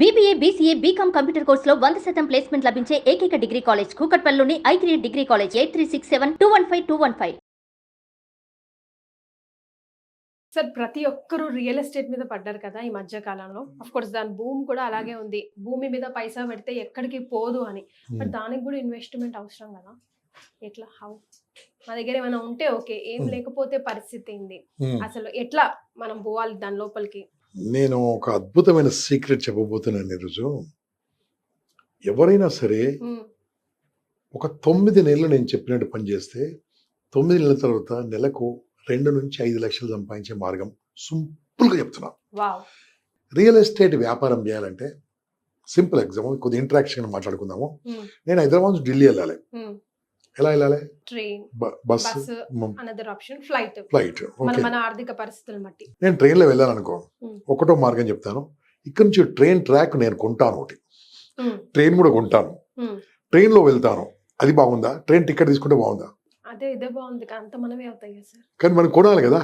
BBA, BCA, BCom computer కోర్సులో 100% placement లభించే ఏకైక డిగ్రీ కాలేజ్ కూకట్పల్లిలోని i3 డిగ్రీ కాలేజ్ 8367215215. సార్ ప్రతి ఒక్కరు రియల్ ఎస్టేట్ మీద పడ్డారు కదా ఈ మధ్య కాలంలో. ఆఫ్ కోర్స్ దాని భూమి కూడా అలాగే ఉంది. భూమి మీద పైసా పెడితే ఎక్కడికి పోదు అని. బట్ దానికి కూడా ఇన్వెస్ట్మెంట్ అవసరం కదా. ఎట్లా హౌ మా దగ్గర ఏమైనా ఉంటే ఓకే, ఏం లేకపోతే పరిస్థితి ఏంది, అసలు ఎట్లా మనం పోవాలి దాని లోపలికి? నేను ఒక అద్భుతమైన సీక్రెట్ చెప్పబోతున్నాను ఈరోజు. ఎవరైనా సరే ఒక 9 నెలలు నేను చెప్పినట్టు పని చేస్తే 9 నెలల తర్వాత నెలకు 2 నుంచి 5 లక్షలు సంపాదించే మార్గం సింపుల్గా చెప్తున్నాను. రియల్ ఎస్టేట్ వ్యాపారం చేయాలంటే సింపుల్ ఎగ్జాంపుల్, కొద్ది ఇంటరాక్షన్ మాట్లాడుకుందాము. నేను హైదరాబాద్ నుంచి ఢిల్లీ వెళ్ళాలి. ఎలా వెళ్ళాలి? Train, bus, flight. మన ఆర్థిక పరిస్థితులను బట్టి నేను ట్రైన్లో వెళ్ళాను అనుకో, ఒకటో మార్గం చెప్తాను. ఇక్కడ నుంచి ట్రైన్ ట్రాక్ నేను కొంటాను, ఒకటి ట్రైన్ కూడా కొంటాను, ట్రైన్లో వెళ్తాను. అది బాగుందా? ట్రైన్ టికెట్ తీసుకుంటే బాగుందా? అదే ఇదే బాగుంది, అంత మనమే అవుతాయి సార్. కానీ మనం కొనాలి కదా.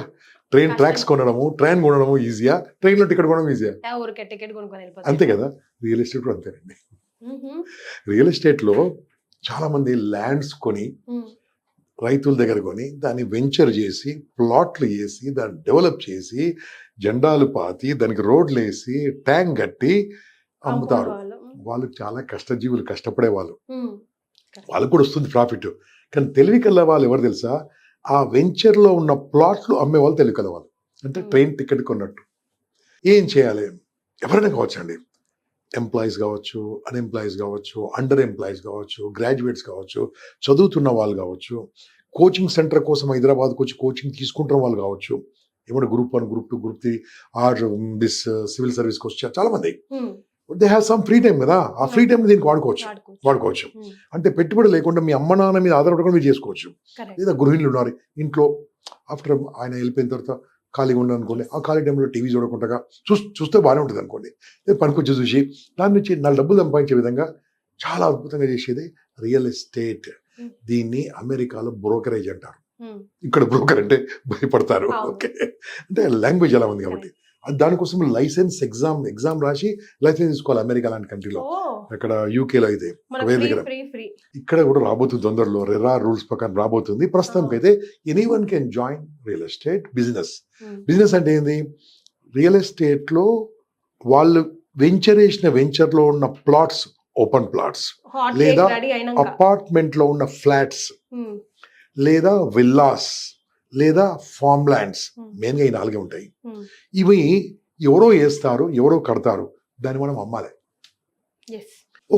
ట్రైన్ ట్రాక్స్ కొనడము, ట్రైన్ కొనడము ఈజీయా, ట్రైన్లో టికెట్ కొనడం ఈజీయా? ఊరికే టికెట్ కొనుక్కొని అంతే కదా. రియల్ ఎస్టేట్ కూడా అంతేనండి. రియల్ ఎస్టేట్లో చాలా మంది ల్యాండ్స్ కొని రైతుల దగ్గర కొని దాన్ని వెంచర్ చేసి ప్లాట్లు వేసి దాన్ని డెవలప్ చేసి జెండాలు పాతి దానికి రోడ్లు వేసి ట్యాంక్ కట్టి అమ్ముతారు. వాళ్ళు చాలా కష్టజీవులు, కష్టపడే వాళ్ళు. వాళ్ళకు కూడా వస్తుంది ప్రాఫిట్. కానీ తెలివి కల్లా వాళ్ళు ఎవరు తెలుసా? ఆ వెంచర్లో ఉన్న ప్లాట్లు అమ్మే వాళ్ళు తెలివి కల వాళ్ళు. అంటే ట్రైన్ టికెట్ కొన్నట్టు. ఏం చేయాలి? ఎవరైనా కావచ్చండి. ఎంప్లాయీస్ కావచ్చు, అన్ఎంప్లాయీస్ కావచ్చు, అండర్ ఎంప్లాయీస్ కావచ్చు, గ్రాడ్యుయేట్స్ కావచ్చు, చదువుతున్న వాళ్ళు కావచ్చు, కోచింగ్ సెంటర్ కోసం హైదరాబాద్కి వచ్చి కోచింగ్ తీసుకుంటున్న వాళ్ళు కావచ్చు, ఏమంటే group 1, group 2, group 3 are this civil సర్వీస్కి వచ్చారు చాలా మంది. They have some free time కదా. ఆ ఫ్రీ టైం దీనికి వాడుకోవచ్చు. అంటే పెట్టుబడి లేకుండా మీ అమ్మ నాన్న మీద ఆధారపడకుండా మీరు చేసుకోవచ్చు. లేదా గృహిణులు ఉన్నారు ఇంట్లో, ఆఫ్టర్ ఆయన వెళ్ళిపోయిన తర్వాత ఖాళీగా ఉండదు అనుకోండి, ఆ ఖాళీ టైంలో టీవీ చూడకుండా చూస్తే బాగానే ఉంటుంది అనుకోండి. పనికొచ్చి చూసి దాని నుంచి 4 డబ్బులు సంపాదించే విధంగా చాలా అద్భుతంగా చేసేది రియల్ ఎస్టేట్. దీన్ని అమెరికాలో బ్రోకరేజ్ అంటారు. ఇక్కడ బ్రోకర్ అంటే భయపడతారు. ఓకే, అంటే లాంగ్వేజ్ ఎలా ఉంది కాబట్టి దానికోసం లైసెన్స్ ఎగ్జామ్ రాసి లైసెన్స్ తీసుకోవాలి. అమెరికా లాంటి కంట్రీలో, అక్కడ యూకేలో అయితే వేరే దగ్గర, ఇక్కడ కూడా రాబోతుంది తొందరలో. రెరా రూల్స్ ప్రకారం రాబోతుంది. ప్రస్తుతానికి అయితే anyone can join real estate business. Business అంటే ఏంది? రియల్ ఎస్టేట్ లో వాళ్ళు వెంచర్ లో ఉన్న ప్లాట్స్, ఓపెన్ ప్లాట్స్, లేదా అపార్ట్మెంట్ లో ఉన్న ఫ్లాట్స్, లేదా విల్లాస్, లేదా ఫార్మ్ ల్యాండ్స్, మెయిన్గా ఈ 4 ఉంటాయి. ఇవి ఎవరో వేస్తారు, ఎవరో కడతారు, దాన్ని మనం అమ్మాలి.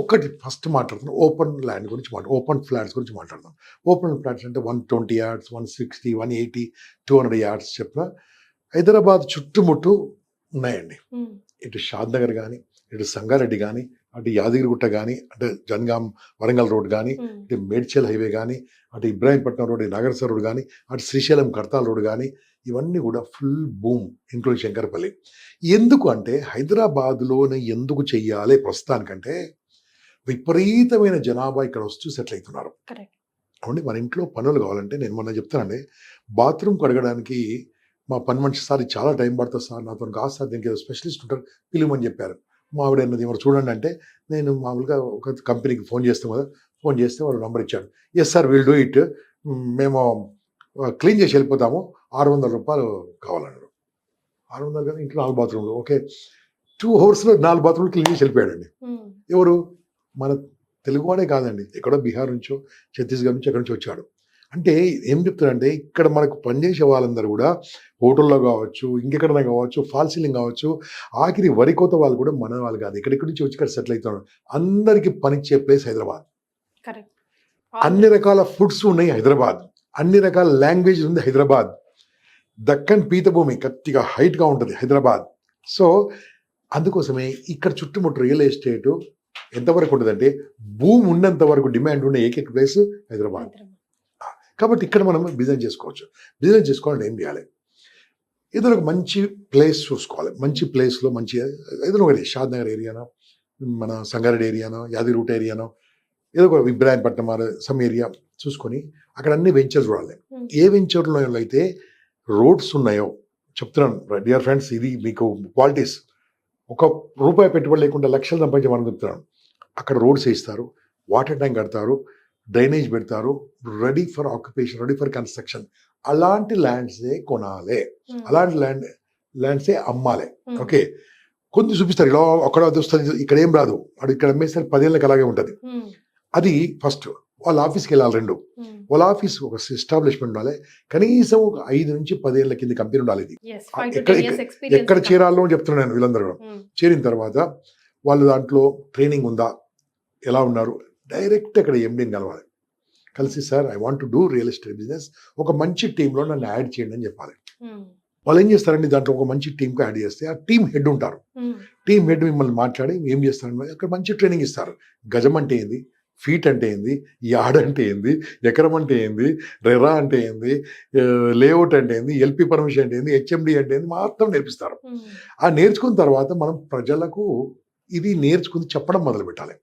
ఒక్కటి ఫస్ట్ మాట్లాడుతున్నాం ఓపెన్ ల్యాండ్ గురించి, ఓపెన్ ఫ్లాట్స్ గురించి మాట్లాడదాం. ఓపెన్ ఫ్లాట్స్ అంటే 120 yards, 160, 180, 200 yards చెప్పిన హైదరాబాద్ చుట్టుముట్టు ఉన్నాయండి. ఇటు షాద్ నగర్ కానీ, ఇటు సంగారెడ్డి కానీ, అటు యాదగిరిగుట్ట కానీ, అంటే జనగాం వరంగల్ రోడ్ కానీ, ఇటు మేడ్చల్ హైవే కానీ, అటు ఇబ్రాహీంపట్నం రోడ్, నాగర్సర్ రోడ్ కానీ, అటు శ్రీశైలం కడతాల్ రోడ్ కానీ, ఇవన్నీ కూడా ఫుల్ బూమ్, ఇంక్లూడింగ్ శంకరపల్లి. ఎందుకు అంటే హైదరాబాద్లోనే ఎందుకు చెయ్యాలి ప్రస్తుతానికంటే విపరీతమైన జనాభా ఇక్కడ వస్తూ సెటిల్ అవుతున్నారు. అవునండి, మన ఇంట్లో పనులు కావాలంటే నేను మొన్న చెప్తానండి, బాత్రూమ్ కడగడానికి మా పని మనిషి సార్ చాలా టైం పడుతుంది సార్, నాతో కాదు సార్, దీనికి ఏదో స్పెషలిస్ట్ ఉంటారు పిలువమని చెప్పారు. మా ఆవిడ అన్నది ఎవరు చూడండి అంటే, నేను మామూలుగా ఒక కంపెనీకి ఫోన్ చేస్తాం కదా, ఫోన్ చేస్తే వాళ్ళు నెంబర్ ఇచ్చాడు. Yes sir will do it, మేము క్లీన్ చేసి వెళ్ళిపోతాము, 600 రూపాయలు కావాలన్నారు. 600 కదా, ఇంట్లో 4 బాత్రూమ్లు. ఓకే, 2 hours-లో 4 బాత్రూమ్లు క్లీన్ చేసి వెళ్ళిపోయాడండి. ఎవరు? మన తెలుగువాడే కాదండి, ఎక్కడో బీహార్ నుంచో, ఛత్తీస్గఢ్ నుంచి, ఎక్కడి నుంచి వచ్చాడు. అంటే ఏం చెప్తారంటే, ఇక్కడ మనకు పనిచేసే వాళ్ళందరూ కూడా హోటల్లో కావచ్చు, ఇంకెక్కడైనా కావచ్చు, ఫాల్ సీలింగ్ కావచ్చు, ఆఖరి వరికోత వాళ్ళు కూడా మన వాళ్ళు కాదు, ఎక్కడెక్కడి నుంచి వచ్చి ఇక్కడ సెటిల్ అవుతున్నారు. అందరికీ పనిచ్చే ప్లేస్ హైదరాబాద్. అన్ని రకాల ఫుడ్స్ ఉన్నాయి హైదరాబాద్, అన్ని రకాల లాంగ్వేజ్ ఉంది హైదరాబాద్. దక్కన్ పీతభూమి గట్టిగా హైట్గా ఉంటుంది హైదరాబాద్. సో అందుకోసమే ఇక్కడ చుట్టుముట్టు రియల్ ఎస్టేట్ ఎంతవరకు ఉంటుందంటే, భూమి ఉన్నంత వరకు డిమాండ్ ఉండే ఏకైక ప్లేస్ హైదరాబాద్. కాబట్టి ఇక్కడ మనం బిజినెస్ చేసుకోవచ్చు. బిజినెస్ చేసుకోవాలంటే ఏం చేయాలి? ఏదైనా ఒక మంచి ప్లేస్ చూసుకోవాలి. మంచి ప్లేస్లో మంచి ఏదైనా ఒకటి షాద్ నగర్ ఏరియానో, మన సంగారెడ్డి ఏరియానో, యాదగిరిగుట్ట ఏరియానో, ఏదో ఒక ఇబ్రాహీంపట్నం సమ్ ఏరియా చూసుకొని అక్కడ అన్ని వెంచర్స్ చూడాలి. ఏ వెంచర్లో అయితే రోడ్స్ ఉన్నాయో చెప్తున్నాను డియర్ ఫ్రెండ్స్, ఇది మీకు క్వాలిటీస్. ఒక రూపాయి పెట్టుబడి లేకుండా లక్షలు సంపాదించే మనం చెప్తున్నాను. అక్కడ రోడ్స్ వేస్తారు, వాటర్ ట్యాంక్ కడతారు, డ్రైనేజ్ పెడతారు, ready for occupation, ready for construction. అలాంటి ల్యాండ్సే కొనాలి, అలాంటి ల్యాండ్సే అమ్మాలి. ఓకే, కొన్ని చూపిస్తారు ఇలా అక్కడ వస్తుంది, ఇక్కడ ఏం రాదు, అది ఇక్కడ అమ్మేసరికి 10 ఏళ్ళకి అలాగే ఉంటుంది. అది ఫస్ట్ వాళ్ళ ఆఫీస్కి వెళ్ళాలి. రెండు, వాళ్ళ ఆఫీస్ ఒక ఎస్టాబ్లిష్మెంట్ ఉండాలి, కనీసం ఒక 5 నుంచి 10 ఏళ్ళ కింద కంపెనీ ఉండాలి. ఇది ఎక్కడ చేరాలో చెప్తున్నాను నేను. వీళ్ళందరూ చేరిన తర్వాత వాళ్ళు దాంట్లో ట్రైనింగ్ ఉందా, ఎలా ఉన్నారు, డైరెక్ట్ అక్కడ ఎండీని కలవాలి. కలిసి sir I want to do real estate business, ఒక మంచి టీంలో నన్ను యాడ్ చేయండి అని చెప్పాలి. వాళ్ళు ఏం చేస్తారండి, దాంట్లో ఒక మంచి టీంకి యాడ్ చేస్తే ఆ టీం హెడ్ ఉంటారు. టీం హెడ్ మిమ్మల్ని మాట్లాడి ఏం చేస్తారని అక్కడ మంచి ట్రైనింగ్ ఇస్తారు. గజం అంటే ఏంది, ఫీట్ అంటే ఏంది, యార్డ్ అంటే ఏంది, ఎకరం అంటే ఏంది, రెరా అంటే ఏంది, లేఅవుట్ అంటే ఏంది, ఎల్పి పర్మిషన్ అంటే ఏంది, హెచ్ఎండి అంటే ఏంది, మొత్తం నేర్పిస్తారు. ఆ నేర్చుకున్న తర్వాత మనం ప్రజలకు ఇది నేర్చుకుని చెప్పడం మొదలు పెట్టాలి.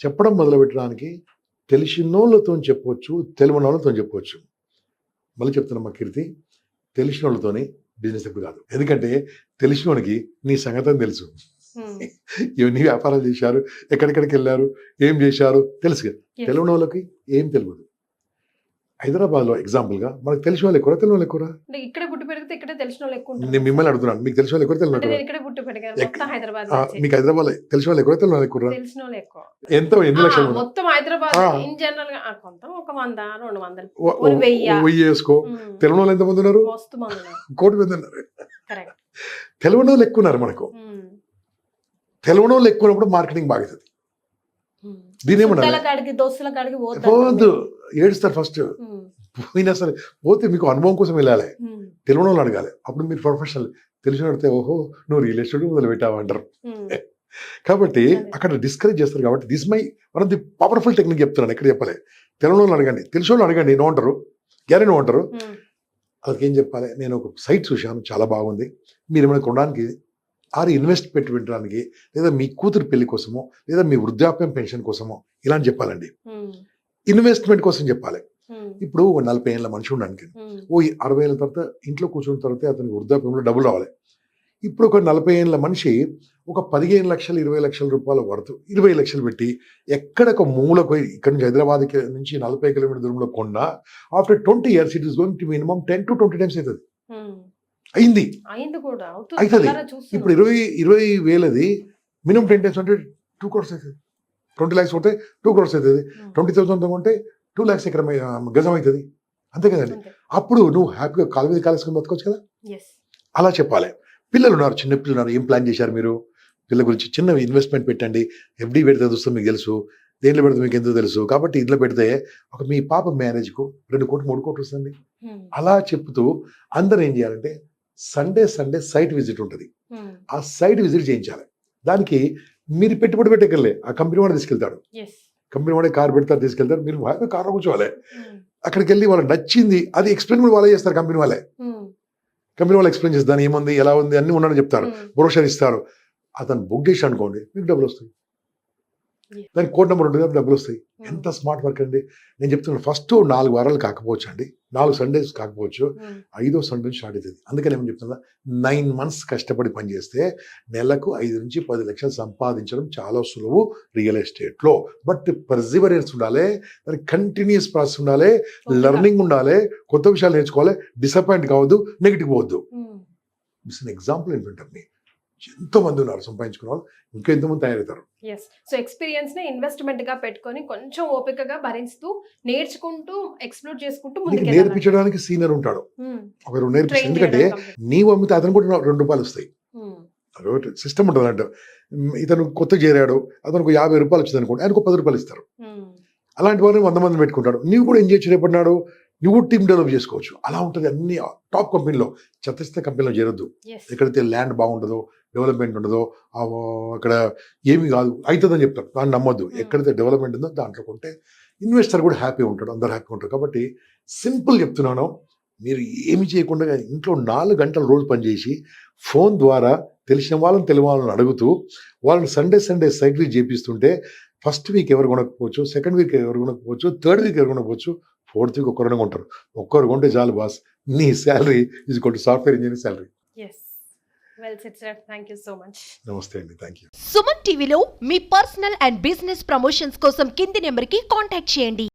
చెప్పడం మొదలు పెట్టడానికి తెలిసిన వాళ్ళతో చెప్పవచ్చు, తెలియని వాళ్ళతో చెప్పవచ్చు. మళ్ళీ చెప్తున్నా మా కీర్తి, తెలిసిన వాళ్ళతోనే బిజినెస్ ఎప్పుడు కాదు. ఎందుకంటే తెలిసిన వాడికి నీ సంగతి తెలుసు, ఇవన్నీ వ్యాపారాలు చేశారు, ఎక్కడెక్కడికి వెళ్ళారు, ఏం చేశారు తెలుసు కదా. తెలియని వాళ్ళకి ఏం తెలియదు. హైదరాబాద్లో ఎగ్జాంపుల్గా మనకు తెలిసిన వాళ్ళు ఎక్కువ, తెలియని వాళ్ళు ఎక్కువ. ఇక్కడ పుట్టి పెరిగితే ఇక్కడ తెలిసిన వాళ్ళు ఎక్కువ. నేను మిమ్మల్ని అడుగుతున్నాను, మీకు తెలిసిన వాళ్ళు ఎక్కువ, తెలియని వాళ్ళు మీకు హైదరాబాద్ తెలిసిన వాళ్ళు ఎక్కువ, తెలియని వాళ్ళు ఎక్కువ. ఎంత, ఎన్ని లక్షలు మొత్తం హైదరాబాద్ ఇన్ జనరల్ గా కొంత ఒక 100, 200, 1000 వేసుకో. తెలియని వాళ్ళు ఎంతమంది ఉన్నారు, కోటి మంది ఉన్నారు. తెలియని వాళ్ళు ఎక్కువ ఉన్నారు మనకు. తెలియని వాళ్ళు ఎక్కువ ఉన్నప్పుడు మార్కెటింగ్ బాగుతుంది. దీని ఏమన్నా ఏడుస్తారు ఫస్ట్. పోయినా సరే పోతే మీకు అనుభవం కోసం వెళ్ళాలి, తెలియని వాళ్ళు అడగాలి. అప్పుడు మీరు ప్రొఫెషనల్. తెలిసిన అడిగితే ఓహో నువ్వు రియల్ ఎస్టేట్ మొదలు పెట్టావు అంటారు. కాబట్టి అక్కడ డిస్కరేజ్ చేస్తారు. కాబట్టి this my one of the powerful technique చెప్తున్నాను. ఎక్కడ చెప్పలే, తెలియని వాళ్ళు అడగండి, తెలిసిన వాళ్ళు అడగండి. నో అంటారు, గ్యారెంటీ నో అంటారు. వాళ్ళకి ఏం చెప్పాలి, నేను ఒక సైట్ చూశాను చాలా బాగుంది, మీరు ఏమైనా కొనడానికి ఇన్వెస్ట్ పెట్టడానికి, లేదా మీ కూతురు పెళ్లి కోసమో, లేదా మీ వృద్ధాప్యం పెన్షన్ కోసమో ఇలా అని చెప్పాలండి. ఇన్వెస్ట్మెంట్ కోసం చెప్పాలి. ఇప్పుడు 40 ఏళ్ళ మనిషి ఉండడానికి 60 ఏళ్ళ తర్వాత ఇంట్లో కూర్చున్న తర్వాత అతనికి వృద్ధాప్యంలో డబ్బులు రావాలి. ఇప్పుడు ఒక 40 ఏళ్ళ మనిషి ఒక 15 లక్షలు 20 లక్షల రూపాయల వర్త్ 20 లక్షలు పెట్టి ఎక్కడ ఒక మూలకు పోయి, ఇక్కడ నుంచి హైదరాబాద్ నుంచి 40 కిలోమీటర్ దూరంలో కొన్నా after 20 years it is going to minimum 10 to 20 times అవుతుంది. అయింది అవుతుంది. ఇప్పుడు 20 వేలది మినిమం 10 times అంటే 2 crores అవుతుంది. 20 lakhs కొడితే 2 crores అవుతుంది. 20,000 కొంటే 2 lakhs ఎకరం గజం అవుతుంది. అంతే కదండి. అప్పుడు నువ్వు హ్యాపీగా కాలు మీద కాలేసుకొని బతకొచ్చు కదా. అలా చెప్పాలి. పిల్లలు ఉన్నారు, చిన్న పిల్లలు ఉన్నారు, ఏం ప్లాన్ చేశారు మీరు? పిల్లల గురించి చిన్న ఇన్వెస్ట్మెంట్ పెట్టండి. ఎఫ్డీ పెడితే చూస్తే మీకు తెలుసు, దేంట్లో పెడితే మీకు ఎందుకు తెలుసు. కాబట్టి ఇంట్లో పెడితే ఒక మీ పాప మ్యారేజ్కు 2 కోట్లు 3 కోట్లు వస్తుంది. అలా చెప్తూ అందరూ ఏం చేయాలంటే సండే సైట్ విజిట్ ఉంటుంది. ఆ సైట్ విజిట్ చేయించాలి. దానికి మీరు పెట్టుబడి పెట్టగలే, ఆ కంపెనీ వాడు తీసుకెళ్తాడు. కంపెనీ వాడే కార్ పెడతారు, తీసుకెళ్తారు. మీరు కార్లో కూర్చోవాలి. అక్కడికి వెళ్ళి వాళ్ళకి నచ్చింది అది ఎక్స్ప్లెయిన్ కూడా వాళ్ళే చేస్తారు. కంపెనీ వాళ్ళే ఎక్స్ప్లెయిన్ చేస్తారు, దాని ఏముంది, ఎలా ఉంది, అన్ని ఉన్నాడని చెప్తారు, బ్రోషర్ ఇస్తారు. అతను బుక్ చేసి అనుకోండి, మీకు డబ్బులు వస్తాయి. దానికి కోడ్ నెంబర్ ఉంటుంది, డబ్బులు వస్తాయి. ఎంత స్మార్ట్ వర్క్ అండి. నేను చెప్తున్నాను, ఫస్ట్ 4 వారాలు కాకపోవచ్చు అండి, 4 సండేస్ కాకపోవచ్చు, 5వ సండే నుంచి స్టార్ట్ అవుతుంది. అందుకని ఏమని చెప్తున్నా, 9 months కష్టపడి పనిచేస్తే నెలకు 5 నుంచి 10 లక్షలు సంపాదించడం చాలా సులువు రియల్ ఎస్టేట్లో. బట్ పర్సివరెన్స్ ఉండాలి, దానికి కంటిన్యూస్ ప్రాసెస్ ఉండాలి, లెర్నింగ్ ఉండాలి, కొత్త విషయాలు నేర్చుకోవాలి, డిసప్పాయింట్ కావద్దు, నెగిటివ్ పోవద్దు. This an example in front of me. ఎంతో మంది ఉన్నారు సంపాదించుకున్న వాళ్ళు, ఇంకా ఎంతోమంది తయారవుతారు. సో ఎక్స్పీరియన్స్ ని ఇన్వెస్ట్మెంట్ గా పెట్టుకొని కొంచెం ఓపికగా భరిస్తూ నేర్చుకుంటూ ఎక్స్ప్లోర్ చేసుకుంటూ ముందుకు నేర్పించడానికి సీనియర్ ఉంటాడు, ఒకరు నేర్పిస్తారు. ఎందుకంటే నీవు అమ్మితే అతను కూడా 2 రూపాయలు వస్తాయి. సిస్టమ్ ఉంటుంది అంట. ఇతను కొత్త చేరాడు, అతనికి 50 రూపాయలు వచ్చింది అనుకోండి, ఆయనకు 10 రూపాయలు ఇస్తారు. అలాంటి వారిని 100 మంది పెట్టుకుంటాడు. నీవు కూడా ఏం చేయొచ్చు, రేపడినాడు నువ్వు టీమ్ డెవలప్ చేసుకోవచ్చు. అలా ఉంటుంది. అన్ని టాప్ కంపెనీలో, చెత్త కంపెనీలో చేరొద్దు. ఎక్కడైతే ల్యాండ్ బాగుంటుందో, డెవలప్మెంట్ ఉండదో, అక్కడ ఏమి కాదు అవుతుందని చెప్తారు, దాన్ని నమ్మొద్దు. ఎక్కడైతే డెవలప్మెంట్ ఉందో దాంట్లో కొంటే ఇన్వెస్టర్ కూడా హ్యాపీ ఉంటాడు, అందరు హ్యాపీ ఉంటారు. కాబట్టి సింపుల్ చెప్తున్నాను, మీరు ఏమి చేయకుండా ఇంట్లో 4 గంటలు రోజు పనిచేసి ఫోన్ ద్వారా తెలిసిన వాళ్ళని తెలియని వాళ్ళని అడుగుతూ వాళ్ళని సండే సైట్ వీక్ చేపిస్తుంటే ఫస్ట్ వీక్ ఎవరు కొనకపోవచ్చు, సెకండ్ వీక్ ఎవరు కొనకపోవచ్చు, థర్డ్ వీక్ ఎవరు కొనకపోవచ్చు, 4th వీక్ ఒక్కరు కొంటారు. ఒక్కరు కొంటే చాలు బాస్, నీ salary is equal to software engineer salary. Well set sir, thank you so much. నమస్తే అండి, థ్యాంక్ యూ. సుమన్ టీవీలో మీ పర్సనల్ అండ్ బిజినెస్ ప్రమోషన్స్ కోసం కింది నెంబర్కి కాంటాక్ట్ చేయండి.